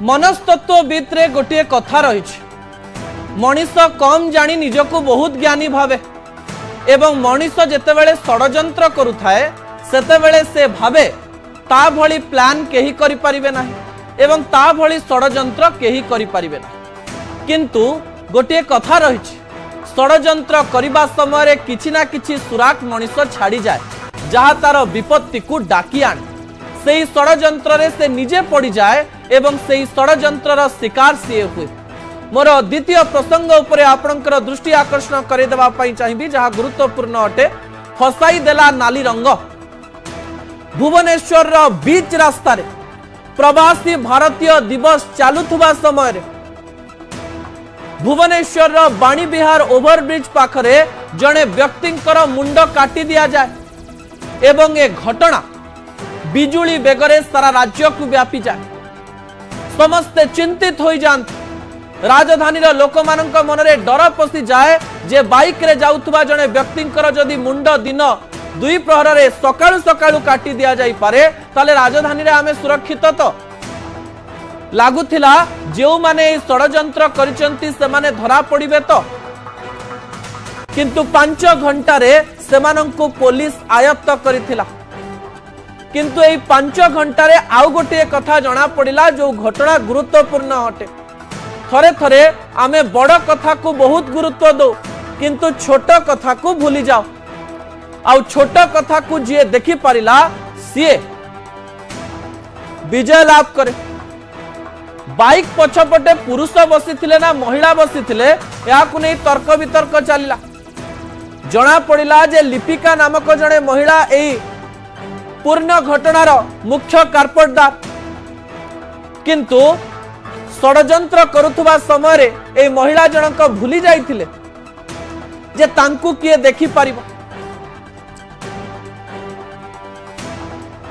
मनस्तत्वविद रे गोटे कथा रही मनीष कम जानी निजको बहुत ज्ञानी भावे एवं मनीष जेतेबेले षडयंत्र करुथाए सेतेबेले से भावे ता भली प्लान केही करि परिबे नाही एवं ता भली षडयंत्र केही करि परिबे नाही। किंतु गोटे कथा रही षडयंत्र करिबा समय किछि ना किछि सुराक मनीष छाड़ी जाए जहा तार विपत्ति को डाकी आने से षडयंत्र रे से निजे पड़ी जाए एवं से षडयंत्र शिकार सी हुए। मोर द्वितीय प्रसंग उपरे आपणकर दृष्टि आकर्षण करदेवा चाहिए जहाँ गुरुत्वपूर्ण अटे फसाई देला नाली रंग। भुवनेश्वर बीच रास्ता रे प्रवासी भारतीय दिवस चालुथुबा समय रे भुवनेश्वर बाणी विहार ओभरब्रिज पाखरे जड़े व्यक्तिंकर मुंड काटी दिया जाए एवं ए घटना बिजुली बेगरे सारा राज्य को व्यापी जाए। समस्ते चिंतित हो जाते राजधानी लोक मानक मनरे डर पशि जाए जे बाइक रे जाउथुबा जने व्यक्तिंकर जदि मुंड दिन दुई प्रहर रे सकाळु सकाळु काटी दिया जाई पारे ताले राजधानी रे आमे सुरक्षित तो लागुथिला। जो माने षडयंत्र करिसंती से माने धरा पड़िबे तो किंतु 5 घंटा रे सेमानंकु पुलिस आयत्त करिथिला। किंतु एई 5 घंटा रे आउ गोटे कथा जना पड़िला जो घटना गुरुत्वपूर्ण अटे। थरे थरे आमे बड़ कथा को बहुत गुरुत्व दो किंतु छोट कथा को भूली जाओ आउ छोट कथा को जी देखि पारिला सीए विजय लाभ करे। बाइक पछपटे पुरुष बसी थिले ना महिला बसी थिले याकु नै तर्क वितर्क चलिला। जना पड़िला जे लिपिका नामक जने महिला एई पूर्ण घटनार मुख्य कारपटदार किंतु षडयंत्र करुथुबा समय रे ए महिला जनक भूली जाइथिले जे तांकु किए देखि पारिबो।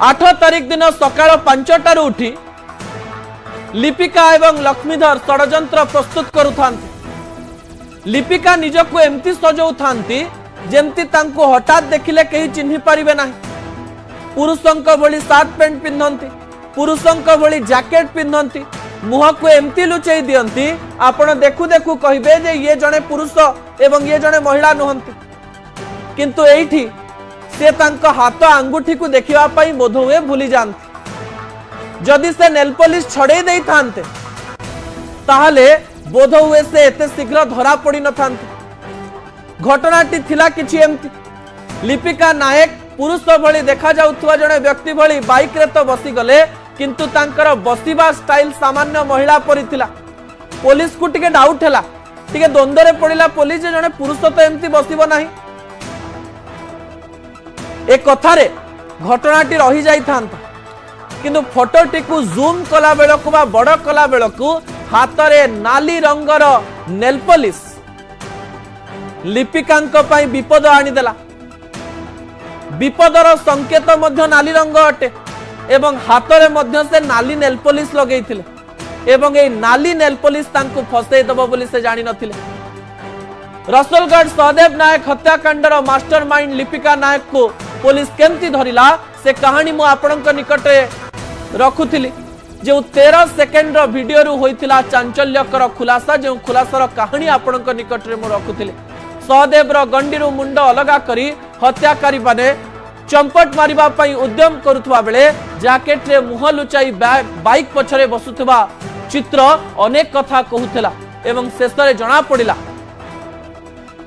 8 तारिख दिन सकाळ 5टार उठी लिपिका एवं लक्ष्मीधर षडयंत्र प्रस्तुत करुथांती। लिपिका निजको एमती सजौथांती जेमती तांको हठात देखिले कहीं चिन्हि पारिबे नाही। पुरुषंक भली सार्ट पैंट पिंधंती पुरुषंक भली जैकेट पिंधंती मुह को एमती लुचई दियंती आपण देखु देखु कहिबे जे ये जने पुरुष एवं ये जने महिला नुहंती। किंतु एठी से तांको हाथ अंगूठी को देखिबा पई बोध हुए भूली जानती। जदि से नेल पॉलिश छड़े देई थांते ताहले बोध हुए से एते शीघ्र धरा पड़ी न थांते। घटनाटी थिला किछि एमती लिपिका नायक पुरुष भली देखा जाउथुवा जने व्यक्ति भली बाइक रे तो बसी गले किंतु तांकर बसिबा स्टाइल सामान्य महिला परि थिला। पुलिस को टिके डाउट हैला टिके द्वंद्व रे पड़िला पुलिस जे जने पुरुष तो एमती बसिबो नाही। ए कथारे घटनाटी रही जाई थांता किंतु फोटोटी को जूम कला बेलकु बा बड़ कला बेलकु हाथ रे नाली रंगर नेल पॉलिश लिपिकांक पई विपद आनिदेला। विपदर संकेत मध्य नाली रंग अटे एवं हाथ रे मध्य से नाली नेल पॉलिश लगेइथिले एवं ए नाली नेल पॉलिश तांको फसै दबो बोली से जानि नथिले। रसलगढ़ सहदेव नायक हत्याकांडर मास्टरमाइंड लिपिका नायक को पुलिस केमती धरिला से कहानी मु आपणक निकटे रखुथिली। जो 13 सेकेंड वीडियो रु होइथिला चांचल्यकर खुलासा जो खुलासार कहानी आपणक निकटरे मु रखुथिली। सहदेवर गंडीरु मुंड अलगा करी हत्याकारी माने चंपट मारिबा पई उद्यम करुथबा बेले जैकेट रे मुह लुचाई बाइक पछरे बसुथबा चित्र अनेक कथा कहूथला एवं शेषरे जणा पड़िला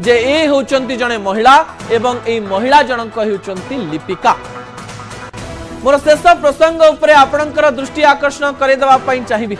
जे ए होचंती जने महिला एवं ए महिला जनक होचंती लिपिका। मोर शेष प्रसंग उपरे आपणकर दृष्टि आकर्षण करदेवा चाहिए।